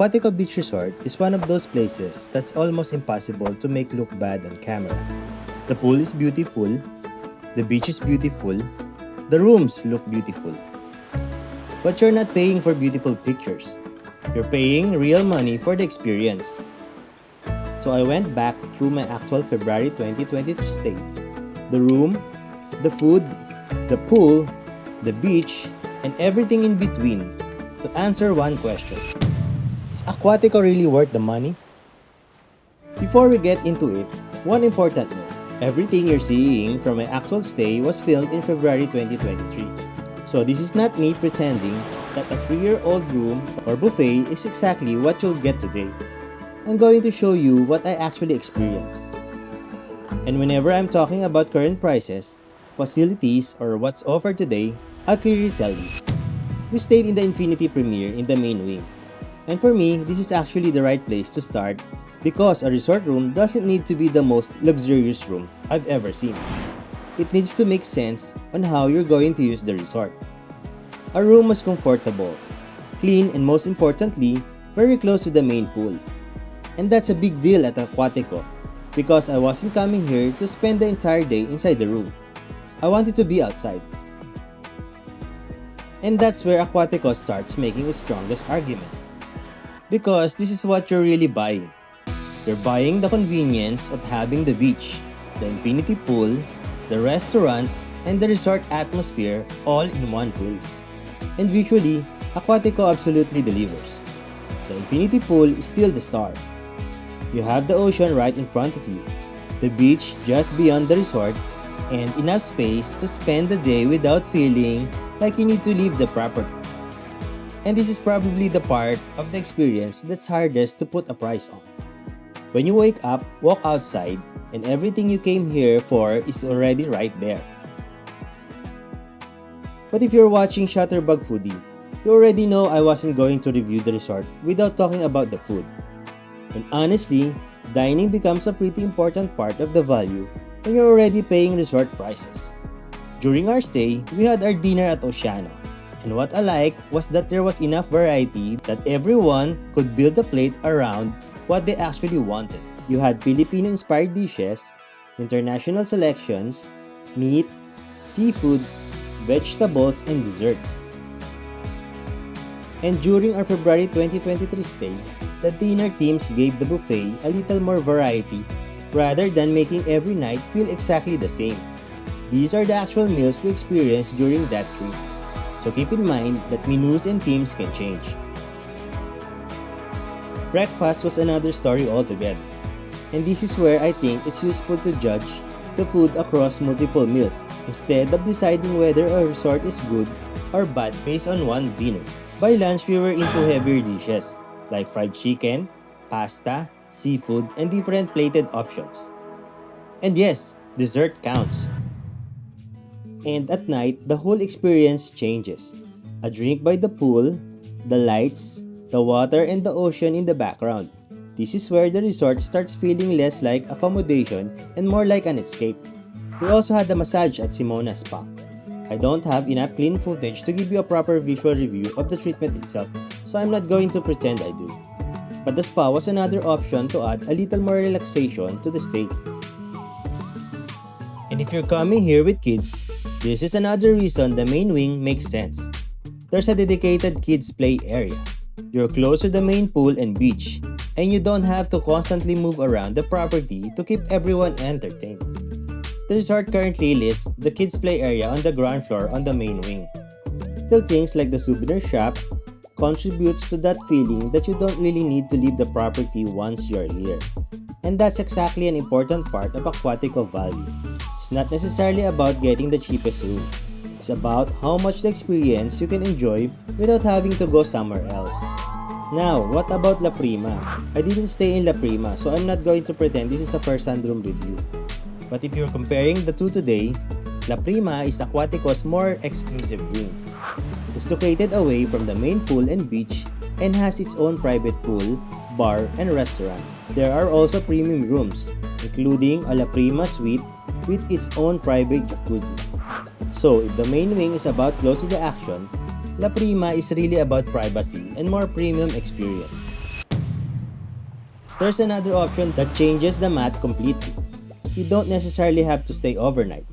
Acuatico Beach Resort is one of those places that's almost impossible to make look bad on camera. The pool is beautiful, the beach is beautiful, the rooms look beautiful. But you're not paying for beautiful pictures. You're paying real money for the experience. So I went back through my actual February 2023 stay. The room, the food, the pool, the beach, and everything in between to answer one question. Is Acuatico really worth the money? Before we get into it, one important note. Everything you're seeing from my actual stay was filmed in February 2023. So this is not me pretending that a 3-year-old room or buffet is exactly what you'll get today. I'm going to show you what I actually experienced. And whenever I'm talking about current prices, facilities, or what's offered today, I'll clearly tell you. We stayed in the Infiniti Premier in the main wing. And for me, this is actually the right place to start because a resort room doesn't need to be the most luxurious room I've ever seen. It needs to make sense on how you're going to use the resort. Our room was comfortable, clean, and most importantly, very close to the main pool. And that's a big deal at Acuatico because I wasn't coming here to spend the entire day inside the room. I wanted to be outside. And that's where Acuatico starts making its strongest argument. Because this is what you're really buying. You're buying the convenience of having the beach, the infinity pool, the restaurants, and the resort atmosphere all in one place. And visually, Acuatico absolutely delivers. The infinity pool is still the star. You have the ocean right in front of you, the beach just beyond the resort, and enough space to spend the day without feeling like you need to leave the property. And this is probably the part of the experience that's hardest to put a price on. When you wake up, walk outside, and everything you came here for is already right there. But if you're watching Shutterbug Foodie, you already know I wasn't going to review the resort without talking about the food. And honestly, dining becomes a pretty important part of the value when you're already paying resort prices. During our stay, we had our dinner at Oceano. And what I liked was that there was enough variety that everyone could build a plate around what they actually wanted. You had Filipino-inspired dishes, international selections, meat, seafood, vegetables, and desserts. And during our February 2023 stay, the dinner teams gave the buffet a little more variety rather than making every night feel exactly the same. These are the actual meals we experienced during that trip. So keep in mind that menus and themes can change. Breakfast was another story altogether. And this is where I think it's useful to judge the food across multiple meals instead of deciding whether a resort is good or bad based on one dinner. By lunch, we were into heavier dishes like fried chicken, pasta, seafood, and different plated options. And yes, dessert counts. And at night, the whole experience changes. A drink by the pool, the lights, the water, and the ocean in the background. This is where the resort starts feeling less like accommodation and more like an escape. We also had a massage at Simona Spa. I don't have enough clean footage to give you a proper visual review of the treatment itself, so I'm not going to pretend I do. But the spa was another option to add a little more relaxation to the stay. And if you're coming here with kids, this is another reason the main wing makes sense. There's a dedicated kids play area. You're close to the main pool and beach, and you don't have to constantly move around the property to keep everyone entertained. The resort currently lists the kids play area on the ground floor on the main wing. Little things like the souvenir shop contributes to that feeling that you don't really need to leave the property once you're here. And that's exactly an important part of Acuatico value. It's not necessarily about getting the cheapest room. It's about how much the experience you can enjoy without having to go somewhere else. Now, what about La Prima? I didn't stay in La Prima, so I'm not going to pretend this is a first-hand room review. But if you're comparing the two today, La Prima is Acuatico's more exclusive wing. It's located away from the main pool and beach and has its own private pool, bar, and restaurant. There are also premium rooms, including a La Prima suite with its own private jacuzzi. So if the main wing is about close to the action, La Prima is really about privacy and more premium experience. There's another option that changes the math completely. You don't necessarily have to stay overnight.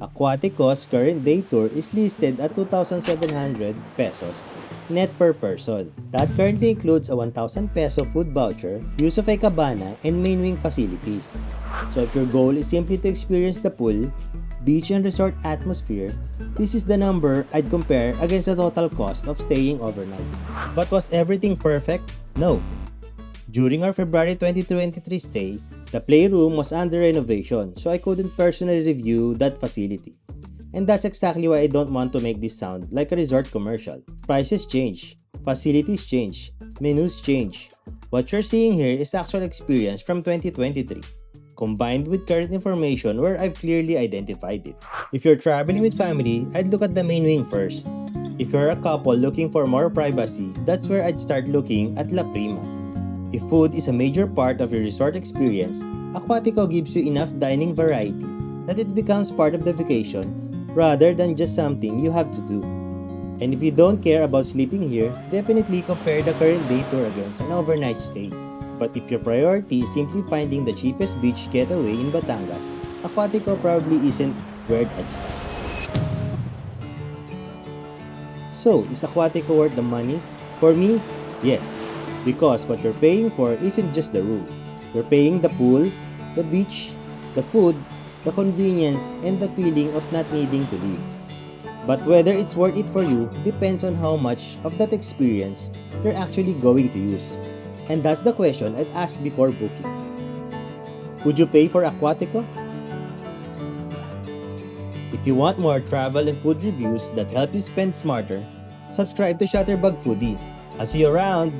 Acuatico's current day tour is listed at 2,700 pesos net per person. That currently includes a 1,000 peso food voucher, use of a cabana, and main wing facilities. So if your goal is simply to experience the pool, beach and resort atmosphere, this is the number I'd compare against the total cost of staying overnight. But was everything perfect? No. During our February 2023 stay, the playroom was under renovation, so I couldn't personally review that facility. And that's exactly why I don't want to make this sound like a resort commercial. Prices change, facilities change, menus change. What you're seeing here is actual experience from 2023, combined with current information where I've clearly identified it. If you're traveling with family, I'd look at the main wing first. If you're a couple looking for more privacy, that's where I'd start looking at La Prima. If food is a major part of your resort experience, Acuatico gives you enough dining variety that it becomes part of the vacation rather than just something you have to do. And if you don't care about sleeping here, definitely compare the current day tour against an overnight stay. But if your priority is simply finding the cheapest beach getaway in Batangas, Acuatico probably isn't where I'd start. So, is Acuatico worth the money? For me, yes. Because what you're paying for isn't just the room. You're paying the pool, the beach, the food, the convenience, and the feeling of not needing to leave. But whether it's worth it for you depends on how much of that experience you're actually going to use. And that's the question I'd ask before booking. Would you pay for Acuatico? If you want more travel and food reviews that help you spend smarter, subscribe to Shutterbug Foodie. I'll see you around!